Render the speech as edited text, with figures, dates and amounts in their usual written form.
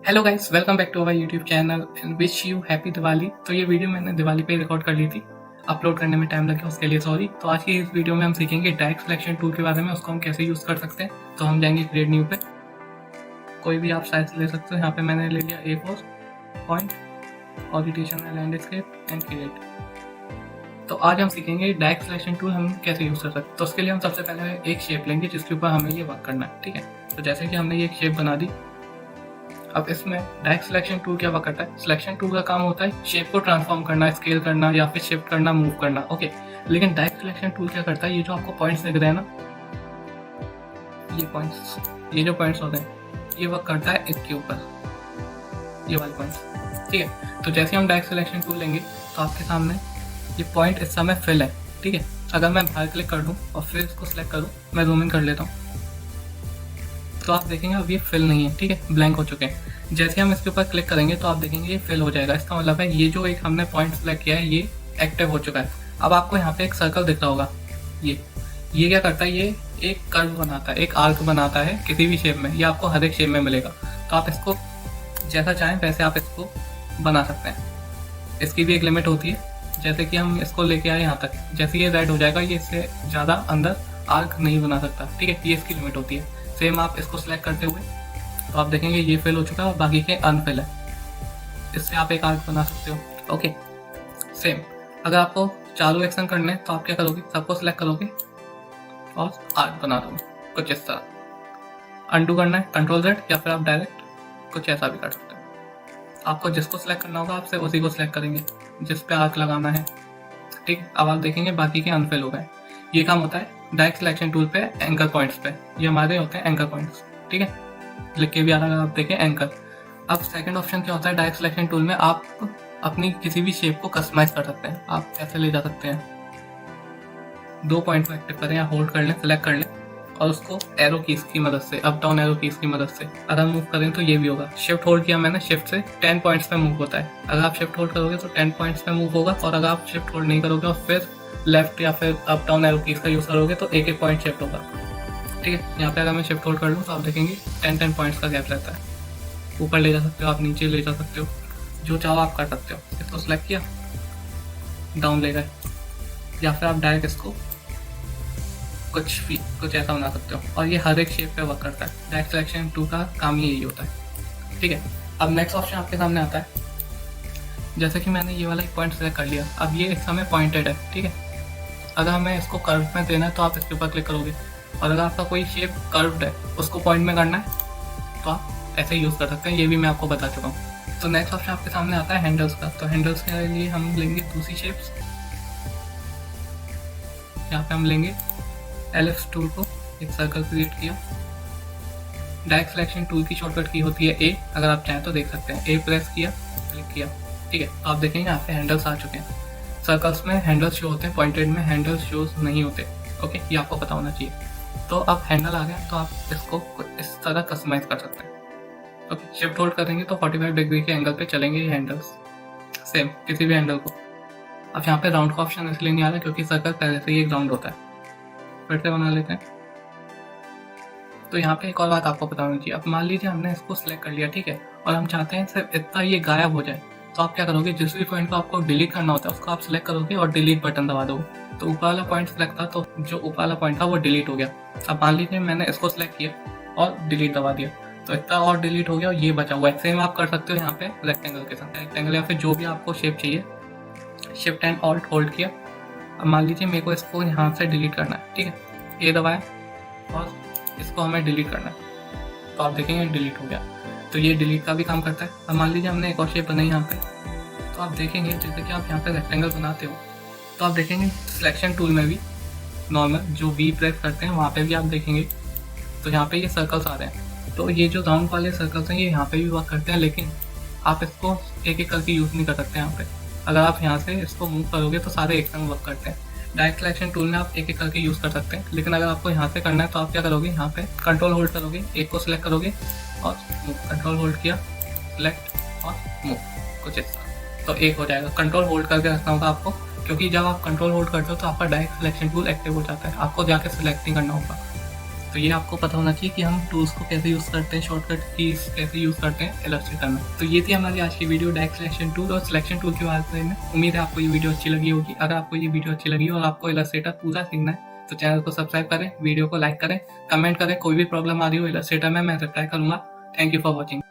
Hello guys, welcome back to our YouTube channel and wish you happy Diwali. तो ये video मैंने दिवाली पे record कर ली थी, अपलोड करने में टाइम लगा उसके लिए सॉरी। तो आज की इस वीडियो में हम सीखेंगे डायरेक्ट सिलेक्शन टूल के बारे में, उसको हम कैसे यूज़ कर सकते हैं। तो हम जाएंगे क्रिएट न्यू पे, कोई भी आप साइज ले सकते हो। यहाँ पे मैंने ले लिया A4 पॉइंट, ओरिएंटेशन है लैंडस्केप एंड क्रिएट। तो आज हम सीखेंगे डायरेक्ट सिलेक्शन टूल हम कैसे यूज़ कर सकते हैं। तो उसके लिए हम सबसे पहले एक शेप लेंगे जिसके ऊपर हमें ये वर्क करना है, ठीक है। तो जैसे कि हमने ये एक शेप बना दी, अब इसमें डायरेक्ट सिलेक्शन टूल क्या वर्क करता है। सिलेक्शन टूल का काम होता है शेप को ट्रांसफॉर्म करना, स्केल करना या फिर शिफ्ट करना, मूव करना, ओके। लेकिन डायरेक्ट सिलेक्शन टूल क्या करता है, ये जो आपको पॉइंट्स दिख रहे हैं ना, ये पॉइंट्स, ये जो पॉइंट्स होते हैं, ये वर्क करता है इसके ऊपर, ये वाले पॉइंट्स, ठीक है। तो जैसे हम डायरेक्ट सिलेक्शन टूल लेंगे तो आपके सामने ये पॉइंट इस समय फिल है, ठीक है। अगर मैं बाहर क्लिक कर दूँ और फिर इसको सिलेक्ट करूँ, मैं जूम इन कर लेता हूँ, तो आप देखेंगे अब ये फिल नहीं है, ठीक है, ब्लैंक हो चुके हैं। जैसे हम इसके ऊपर क्लिक करेंगे तो आप देखेंगे ये फिल हो जाएगा। इसका मतलब है ये जो एक हमने पॉइंट सेलेक्ट किया है ये एक्टिव हो चुका है। अब आपको यहाँ पे एक सर्कल दिख रहा होगा, ये क्या करता है, ये एक कर्व बनाता है, एक आर्क बनाता है किसी भी शेप में, ये आपको हर एक शेप में मिलेगा। तो आप इसको जैसा चाहें वैसे आप इसको बना सकते हैं। इसकी भी एक लिमिट होती है, जैसे कि हम इसको लेके आए यहाँ तक, जैसे ये रेड हो जाएगा, ये इससे ज़्यादा अंदर आर्क नहीं बना सकता, ठीक है, ये इसकी लिमिट होती है। सेम आप इसको सिलेक्ट करते हुए तो आप देखेंगे ये फिल हो चुका है और बाकी के अनफिल है। इससे आप एक आर्क बना सकते हो, ओके। सेम अगर आपको चालू एक्शन करने हैं तो आप क्या करोगे, सबको सिलेक्ट करोगे और आर्क बना दोगे कुछ इस तरह। अनडू करना है Ctrl+Z या फिर आप डायरेक्ट कुछ ऐसा भी कर सकते हो। आपको जिसको सिलेक्ट करना होगा आपसे उसी को सिलेक्ट करेंगे जिस पे आर्क लगाना है, ठीक। अब आप देखेंगे बाकी के अनफिल हो गए। ये काम होता है डायरेक्ट सिलेक्शन टूल पे एंकर पॉइंट्स पे, ये हमारे होते हैं एंकर पॉइंट्स, ठीक है। लिख के भी आ रहा है, आप देखें एंकर। अब सेकंड ऑप्शन क्या होता है डायरेक्ट सिलेक्शन टूल में, आप अपनी किसी भी शेप को कस्टमाइज कर सकते हैं। आप ऐसे ले जा सकते हैं, दो पॉइंट को एक्टिव करें या होल्ड कर लें, सेलेक्ट कर लें और उसको एरो कीज की मदद से, अप डाउन एरो कीज की मदद से अगर मूव करें तो ये भी होगा। शिफ्ट होल्ड किया मैंने, शिफ्ट से 10 पॉइंट्स पे मूव होता है। अगर आप शिफ्ट होल्ड करोगे तो 10 पॉइंट्स पे मूव होगा, और अगर आप शिफ्ट होल्ड नहीं करोगे और फिर लेफ्ट या फिर अप डाउन एरो कीज का यूज करोगे तो एक एक पॉइंट शिफ्ट होगा, ठीक है। यहाँ पे अगर मैं शिफ्ट होल्ड कर लूँ तो आप देखेंगे 10 पॉइंट्स का गैप रहता है। ऊपर ले जा सकते हो आप, नीचे ले जा सकते हो, जो चाहो आप कर सकते हो। इसको सिलेक्ट किया, डाउन ले गए, या फिर आप डायरेक्ट इसको कुछ ऐसा बना सकते हो, और ये हर एक शेप पे वर्क करता है। डायरेक्ट सिलेक्शन टूल का काम ही यही होता है, ठीक है। अब नेक्स्ट ऑप्शन आपके सामने आता है, जैसे कि मैंने ये वाला एक पॉइंट सेलेक्ट कर लिया, अब ये इस समय पॉइंटेड है, ठीक है। अगर हमें इसको कर्व में देना है तो आप इसके ऊपर क्लिक करोगे, और अगर आपका कोई शेप कर्व्ड है उसको पॉइंट में करना है तो आप ऐसे यूज़ कर सकते हैं। ये भी मैं आपको बता चुका हूँ। तो नेक्स्ट ऑप्शन आपके सामने आता है हैंडल्स का। तो हैंडल्स के लिए हम लेंगे दूसरी शेप्स, यहाँ पे हम लेंगे एलिप्स टूल को, एक सर्कल क्रिएट किया। डायरेक्ट सिलेक्शन टूल की शॉर्टकट की होती है A, अगर आप चाहें तो देख सकते हैं। A प्रेस किया, क्लिक किया, ठीक है। आप देखेंगे यहाँ पे हैंडल्स आ चुके हैं। सर्कल्स में हैंडल्स शो होते हैं, पॉइंटेड में हैंडल्स शो नहीं होते, ओके, ये आपको पता होना चाहिए। तो अब हैंडल आ गया तो आप इसको इस तरह कस्टमाइज कर सकते हैं, ओके। शिफ्ट होल्ड करेंगे तो 45 डिग्री के एंगल पे चलेंगे ये हैंडल्स, सेम किसी भी हैंडल को। अब यहाँ पे राउंड का ऑप्शन इसलिए नहीं आ रहा क्योंकि सर्कल पहले से ही एक राउंड होता है। फिर से बना लेते हैं। तो यहाँ पे एक और बात आपको पता होनी चाहिए। अब मान लीजिए हमने इसको सिलेक्ट कर लिया, ठीक है, और हम चाहते हैं सिर्फ इतना ये गायब हो जाए, तो आप क्या करोगे, जिस भी पॉइंट को आपको डिलीट करना होता है उसको आप सिलेक्ट करोगे और डिलीट बटन दबा दोगे। तो ऊपर वाला पॉइंट सिलेक्ट था, तो जो ऊपर वाला पॉइंट था वो डिलीट हो गया। अब मान लीजिए मैंने इसको सिलेक्ट किया और डिलीट दबा दिया, तो इतना और डिलीट हो गया और ये बचा हुआ है। सेम आप कर सकते हो यहाँ पे रेक्टेंगल के साथ, रेक्टेंगल या फिर जो भी आपको शेप चाहिए, शिफ्ट एंड ऑल्ट होल्ड किया। अब मान लीजिए मेरे को इसको यहाँ से डिलीट करना है, ठीक है, ये दबाया और इसको हमें डिलीट करना है, तो आप देखेंगे डिलीट हो गया। तो ये डिलीट का भी काम करता है। अब मान लीजिए हमने एक और शेप बनाई यहाँ पे, तो आप देखेंगे जैसे कि आप यहाँ पे रेक्टेंगल बनाते हो तो आप देखेंगे सिलेक्शन टूल में भी नॉर्मल जो V प्रेस करते हैं वहाँ पे भी आप देखेंगे तो यहाँ पे ये सर्कल्स आ रहे हैं। तो ये जो राउंड वाले सर्कल्स हैं ये यहाँ पे भी वर्क करते हैं, लेकिन आप इसको एक एक करके यूज़ नहीं कर सकते यहाँ पे। अगर आप यहाँ से इसको मूव करोगे तो सारे एक संग वर्क करते हैं। डायरेक्ट सिलेक्शन टूल में आप एक एक करके यूज़ कर सकते हैं, लेकिन अगर आपको यहाँ से करना है तो आप क्या करोगे, यहाँ पे कंट्रोल होल्ड करोगे, एक को सिलेक्ट करोगे और मूव, कंट्रोल होल्ड किया, सिलेक्ट और मूव, कुछ इस तरह, तो एक हो जाएगा। कंट्रोल होल्ड करके रखना होगा आपको, क्योंकि जब आप कंट्रोल होल्ड करते हो तो आपका डायरेक्ट सिलेक्शन टूल एक्टिव हो जाता है, आपको जाके सिलेक्ट नहीं करना होगा। तो ये आपको पता होना चाहिए कि हम टूल्स को कैसे यूज़ करते हैं, शॉर्टकट कीज कैसे यूज़ करते हैं इलस्ट्रेटर में। तो ये थी हमारी आज की वीडियो डायरेक्ट सिलेक्शन टूल और सिलेक्शन टूल के बारे में। उम्मीद है आपको ये वीडियो अच्छी लगी होगी। अगर आपको ये वीडियो अच्छी लगी और आपको इलस्ट्रेटर पूरा सीखना है तो चैनल को सब्सक्राइब करें, वीडियो को लाइक करें, कमेंट करें। कोई भी प्रॉब्लम आ रही हो इलस्ट्रेटर में मैं रिप्लाई करूँगा। Thank you for watching.